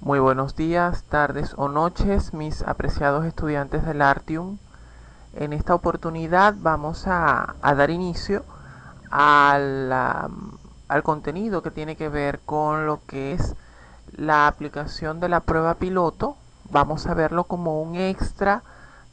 Muy buenos días, tardes o noches, mis apreciados estudiantes del Artium. En esta oportunidad vamos a dar inicio al, al contenido que tiene que ver con lo que es la aplicación de la prueba piloto. Vamos a verlo como un extra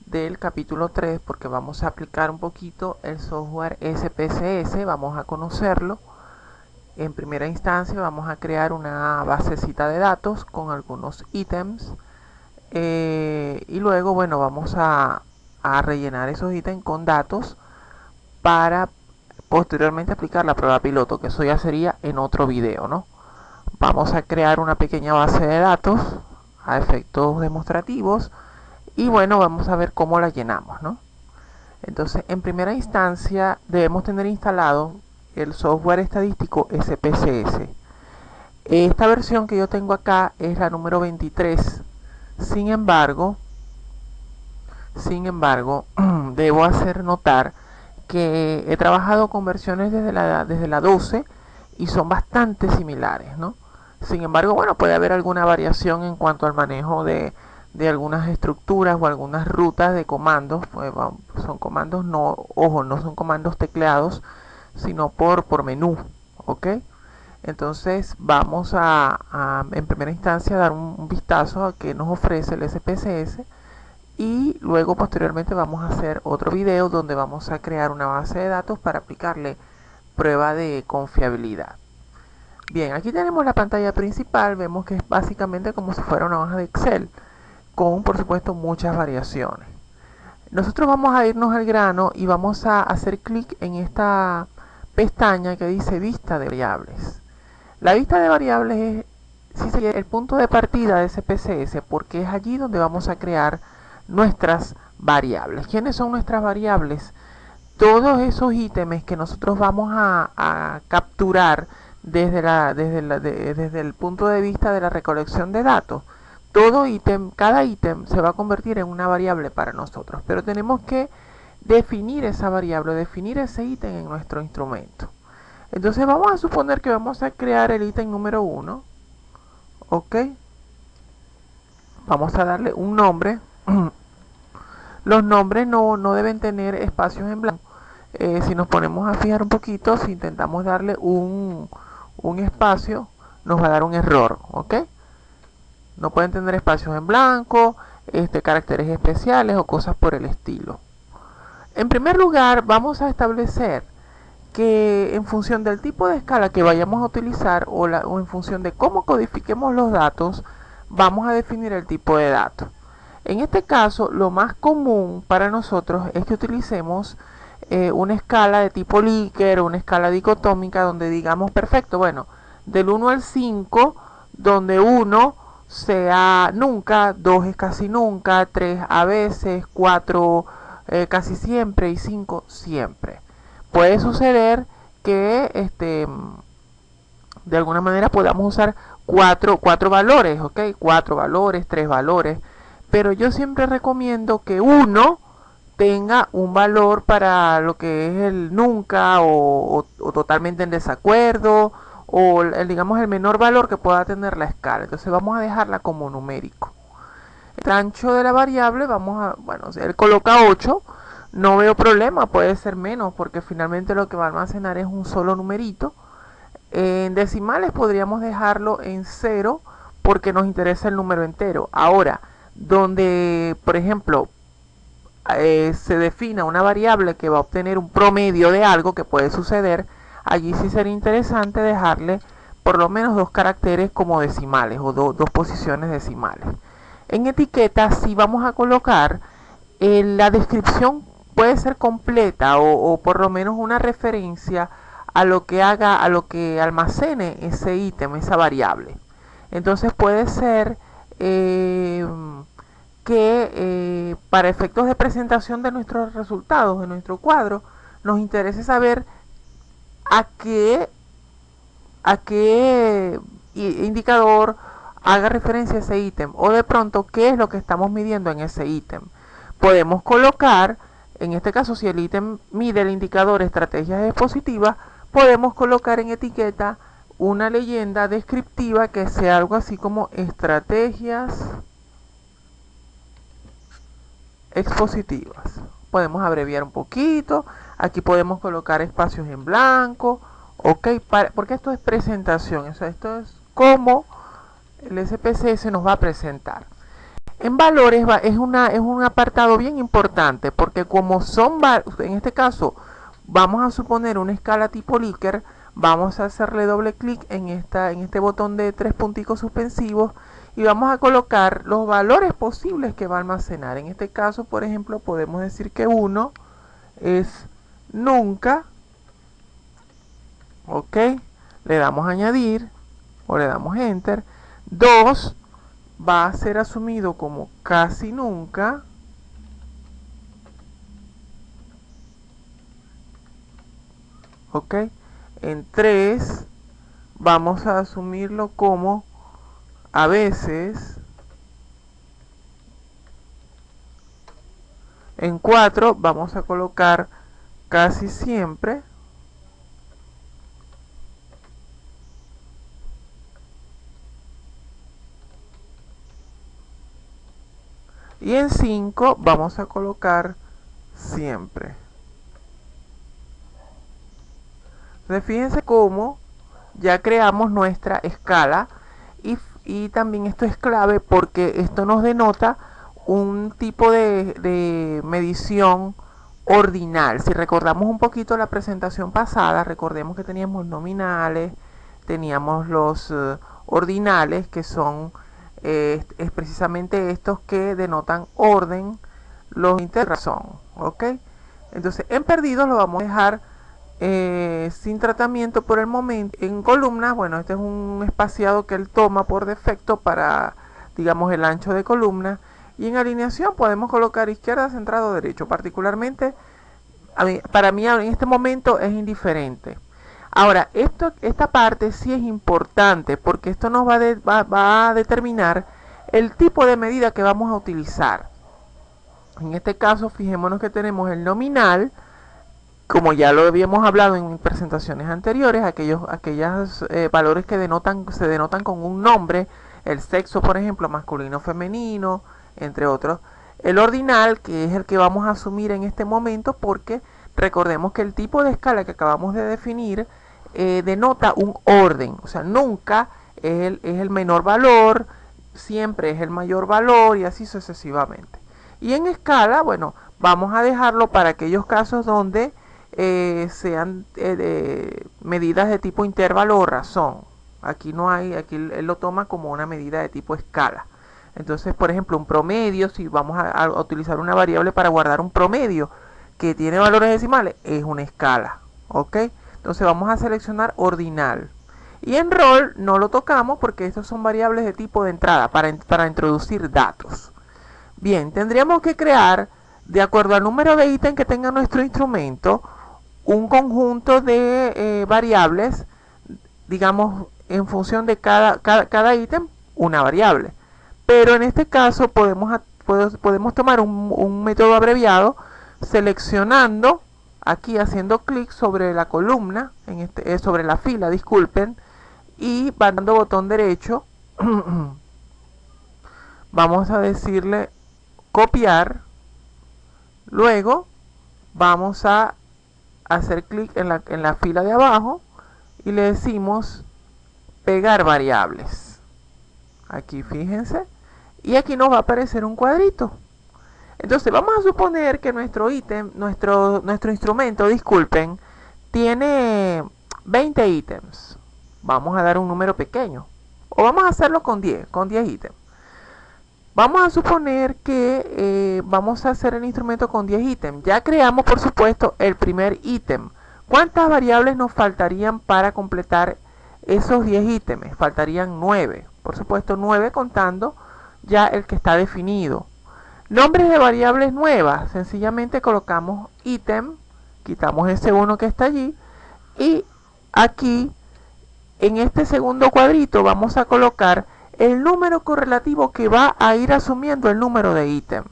del capítulo 3 porque vamos a aplicar un poquito el software SPSS, vamos a conocerlo. En primera instancia vamos a crear una basecita de datos con algunos ítems y luego bueno vamos a rellenar esos ítems con datos para posteriormente aplicar la prueba piloto, que eso ya sería en otro video, ¿no? Vamos a crear una pequeña base de datos a efectos demostrativos y bueno, vamos a ver cómo la llenamos, ¿no? Entonces, en primera instancia debemos tener instalado el software estadístico SPSS. Esta versión que yo tengo acá es la número 23. Sin embargo, debo hacer notar que he trabajado con versiones desde la 12 y son bastante similares, ¿no? Sin embargo, bueno, puede haber alguna variación en cuanto al manejo de algunas estructuras o algunas rutas de comandos. Pues, son comandos, no, ojo, no son comandos tecleados, sino por menú, ¿ok? Entonces vamos en primera instancia a dar un vistazo a qué nos ofrece el SPSS y luego posteriormente vamos a hacer otro video donde vamos a crear una base de datos para aplicarle prueba de confiabilidad. Bien, aquí tenemos la pantalla principal, vemos que es básicamente como si fuera una hoja de Excel con por supuesto muchas variaciones. Nosotros vamos a irnos al grano y vamos a hacer clic en esta pestaña que dice vista de variables. La vista de variables es el punto de partida de SPSS porque es allí donde vamos a crear nuestras variables. ¿Quiénes son nuestras variables? Todos esos ítems que nosotros vamos a capturar desde el punto de vista de la recolección de datos. Cada ítem se va a convertir en una variable para nosotros, pero tenemos que definir esa variable, definir ese ítem en nuestro instrumento. Entonces vamos a suponer que vamos a crear el ítem número 1, ¿ok? Vamos a darle un nombre. Los nombres no deben tener espacios en blanco. Si nos ponemos a fijar un poquito, si intentamos darle un espacio, nos va a dar un error, ¿ok? No pueden tener espacios en blanco, caracteres especiales o cosas por el estilo. En primer lugar, vamos a establecer que en función del tipo de escala que vayamos a utilizar o en función de cómo codifiquemos los datos, vamos a definir el tipo de datos. En este caso, lo más común para nosotros es que utilicemos una escala de tipo Likert o una escala dicotómica donde digamos, perfecto, bueno, del 1 al 5, donde 1 sea nunca, 2 es casi nunca, 3 a veces, 4 casi siempre y 5 siempre. Puede suceder que de alguna manera podamos usar cuatro valores, ¿ok? 4 valores, 3 valores, pero yo siempre recomiendo que uno tenga un valor para lo que es el nunca o totalmente en desacuerdo o digamos el menor valor que pueda tener la escala. Entonces vamos a dejarla como numérico. El ancho de la variable, bueno, si él coloca 8, no veo problema, puede ser menos porque finalmente lo que va a almacenar es un solo numerito. En decimales podríamos dejarlo en 0 porque nos interesa el número entero. Ahora, donde por ejemplo se defina una variable que va a obtener un promedio de algo que puede suceder, allí sí sería interesante dejarle por lo menos 2 caracteres como decimales o dos posiciones decimales. En etiqueta sí vamos a colocar la descripción, puede ser completa o por lo menos una referencia a lo que almacene ese ítem, esa variable. Entonces puede ser que para efectos de presentación de nuestros resultados, de nuestro cuadro, nos interese saber a qué indicador haga referencia a ese ítem o de pronto qué es lo que estamos midiendo en ese ítem. Podemos colocar, en este caso si el ítem mide el indicador estrategias expositivas, podemos colocar en etiqueta una leyenda descriptiva que sea algo así como estrategias expositivas. Podemos abreviar un poquito. Aquí podemos colocar espacios en blanco. Ok, porque esto es presentación. Esto es como el SPSS nos va a presentar. En valores es un apartado bien importante porque como son, en este caso, vamos a suponer una escala tipo Likert, vamos a hacerle doble clic en este botón de 3 punticos suspensivos y vamos a colocar los valores posibles que va a almacenar. En este caso, por ejemplo, podemos decir que 1 es nunca, ok, le damos a añadir o le damos enter. 2 va a ser asumido como casi nunca. Ok, en 3 vamos a asumirlo como a veces. En 4 vamos a colocar casi siempre. Y en 5 vamos a colocar siempre. Entonces fíjense cómo ya creamos nuestra escala y también esto es clave porque esto nos denota un tipo de medición ordinal. Si recordamos un poquito la presentación pasada, recordemos que teníamos nominales, teníamos los ordinales, que son es precisamente estos que denotan orden, los interrazón, ¿ok? Entonces en perdidos lo vamos a dejar sin tratamiento por el momento. En columnas, bueno, este es un espaciado que él toma por defecto para, digamos, el ancho de columna. Y en alineación podemos colocar izquierda, centrado, derecho. Particularmente, para mí en este momento es indiferente. Ahora, esta parte sí es importante porque esto nos va a determinar el tipo de medida que vamos a utilizar. En este caso, fijémonos que tenemos el nominal, como ya lo habíamos hablado en presentaciones anteriores, aquellos valores que se denotan con un nombre, el sexo, por ejemplo, masculino, femenino, entre otros. El ordinal, que es el que vamos a asumir en este momento, porque recordemos que el tipo de escala que acabamos de definir denota un orden, o sea, nunca es el menor valor, siempre es el mayor valor y así sucesivamente. Y en escala, bueno, vamos a dejarlo para aquellos casos donde sean medidas de tipo intervalo o razón. Aquí no hay, aquí él lo toma como una medida de tipo escala. Entonces, por ejemplo, un promedio, si vamos a utilizar una variable para guardar un promedio que tiene valores decimales, es una escala, ¿ok? Entonces vamos a seleccionar ordinal. Y en rol no lo tocamos porque estos son variables de tipo de entrada para introducir datos. Bien, tendríamos que crear, de acuerdo al número de ítem que tenga nuestro instrumento, un conjunto de variables, digamos, en función de cada ítem, una variable. Pero en este caso podemos tomar un método abreviado seleccionando, aquí haciendo clic sobre la columna, sobre la fila, disculpen, y dando botón derecho, vamos a decirle copiar, luego vamos a hacer clic en la fila de abajo y le decimos pegar variables. Aquí fíjense, y aquí nos va a aparecer un cuadrito. Entonces vamos a suponer que nuestro ítem, nuestro instrumento, disculpen, tiene 20 ítems. Vamos a dar un número pequeño, o vamos a hacerlo con 10 ítems. Vamos a suponer que vamos a hacer el instrumento con 10 ítems. Ya creamos, por supuesto, el primer ítem. ¿Cuántas variables nos faltarían para completar esos 10 ítems? Faltarían 9. Por supuesto, 9 contando ya el que está definido. Nombres de variables nuevas. Sencillamente colocamos ítem, quitamos ese 1 que está allí y aquí, en este segundo cuadrito, vamos a colocar el número correlativo que va a ir asumiendo el número de ítem.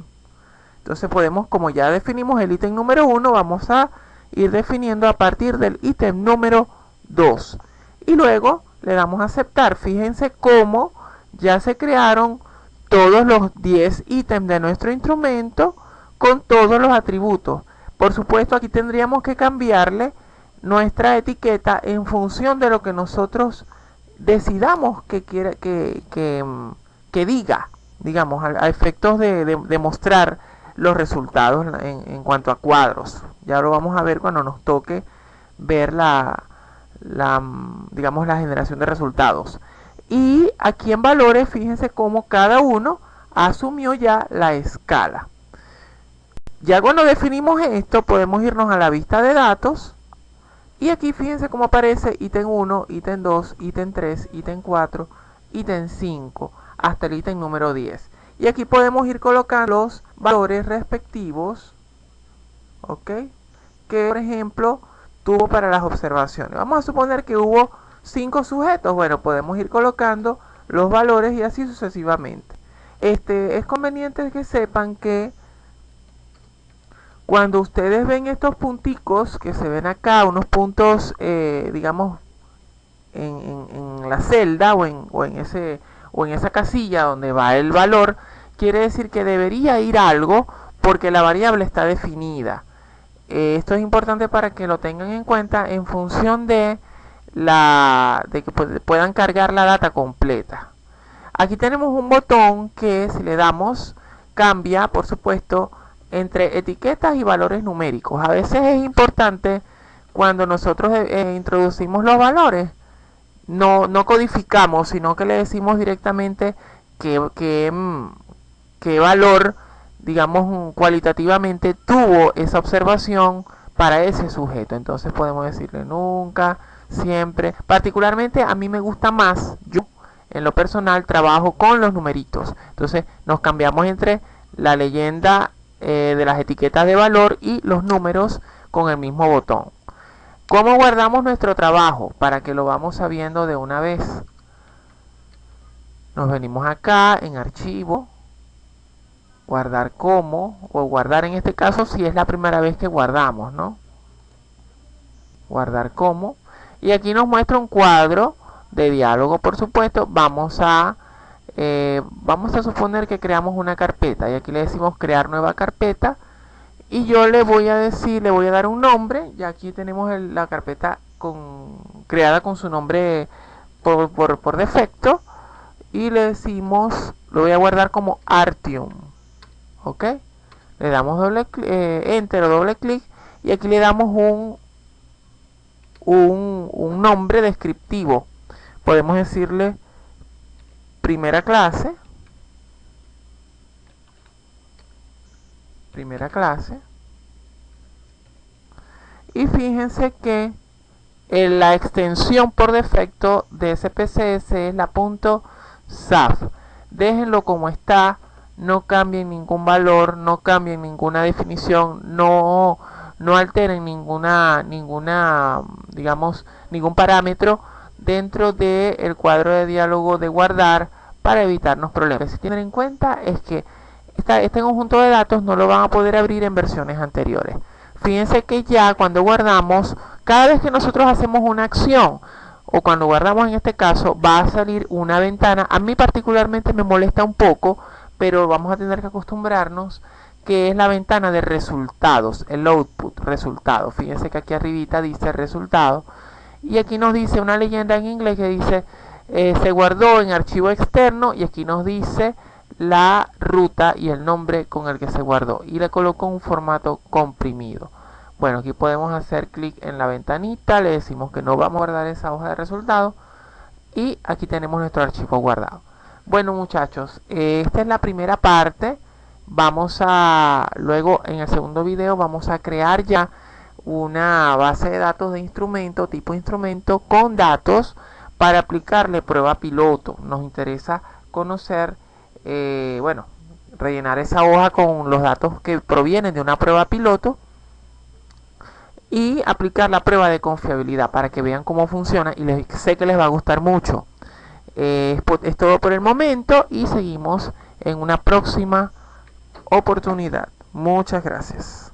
Entonces podemos, como ya definimos el ítem número 1, vamos a ir definiendo a partir del ítem número 2. Y luego le damos a aceptar. Fíjense cómo ya se crearon todos los 10 ítems de nuestro instrumento con todos los atributos. Por supuesto, aquí tendríamos que cambiarle nuestra etiqueta en función de lo que nosotros decidamos que diga, digamos, a efectos de mostrar los resultados en cuanto a cuadros. Ya lo vamos a ver cuando nos toque ver digamos, la generación de resultados. Y aquí en valores, fíjense cómo cada uno asumió ya la escala. Ya cuando definimos esto, podemos irnos a la vista de datos. Y aquí fíjense cómo aparece ítem 1, ítem 2, ítem 3, ítem 4, ítem 5, hasta el ítem número 10. Y aquí podemos ir colocando los valores respectivos, ¿ok? Que, por ejemplo, tuvo para las observaciones. Vamos a suponer que hubo 5 sujetos. Bueno, podemos ir colocando los valores y así sucesivamente. Es conveniente que sepan que cuando ustedes ven estos punticos que se ven acá, unos puntos, digamos, en la celda o en esa casilla donde va el valor, quiere decir que debería ir algo porque la variable está definida. Esto es importante para que lo tengan en cuenta en función de que puedan cargar la data completa. Aquí tenemos un botón que, si le damos, cambia, por supuesto, entre etiquetas y valores numéricos. A veces es importante, cuando nosotros introducimos los valores, no codificamos, sino que le decimos directamente qué valor, digamos, cualitativamente tuvo esa observación para ese sujeto. Entonces podemos decirle nunca, siempre. Particularmente a mí me gusta más, yo en lo personal trabajo con los numeritos. Entonces nos cambiamos entre la leyenda de las etiquetas de valor y los números con el mismo botón. ¿Cómo guardamos nuestro trabajo? Para que lo vamos sabiendo de una vez. Nos venimos acá en archivo, guardar como, o guardar en este caso si es la primera vez que guardamos, ¿no? Guardar como. Y aquí nos muestra un cuadro de diálogo, por supuesto. Vamos a suponer que creamos una carpeta y aquí le decimos crear nueva carpeta y yo le voy a decir, le voy a dar un nombre. Ya aquí tenemos la carpeta creada con su nombre por defecto y le decimos, lo voy a guardar como Artium, ok. Le damos enter o doble clic y aquí le damos un nombre descriptivo. Podemos decirle primera clase, y fíjense que la extensión por defecto de SPSS es la .saf. Déjenlo como está, no cambien ningún valor, no cambien ninguna definición, no alteren digamos, ningún parámetro dentro del cuadro de diálogo de guardar para evitarnos problemas. Si tienen en cuenta es que este conjunto de datos no lo van a poder abrir en versiones anteriores. Fíjense que ya cuando guardamos, cada vez que nosotros hacemos una acción o cuando guardamos en este caso, va a salir una ventana. A mí particularmente me molesta un poco, pero vamos a tener que acostumbrarnos, que es la ventana de resultados, el output, resultado. Fíjense que aquí arribita dice resultado y aquí nos dice una leyenda en inglés que dice se guardó en archivo externo y aquí nos dice la ruta y el nombre con el que se guardó y le colocó un formato comprimido. Bueno, aquí podemos hacer clic en la ventanita, le decimos que no vamos a guardar esa hoja de resultados y aquí tenemos nuestro archivo guardado. Bueno, muchachos, esta es la primera parte. Luego en el segundo video vamos a crear ya una base de datos de instrumento, tipo instrumento, con datos para aplicarle prueba piloto. Nos interesa conocer, bueno, rellenar esa hoja con los datos que provienen de una prueba piloto y aplicar la prueba de confiabilidad para que vean cómo funciona y sé que les va a gustar mucho. Es todo por el momento y seguimos en una próxima oportunidad. Muchas gracias.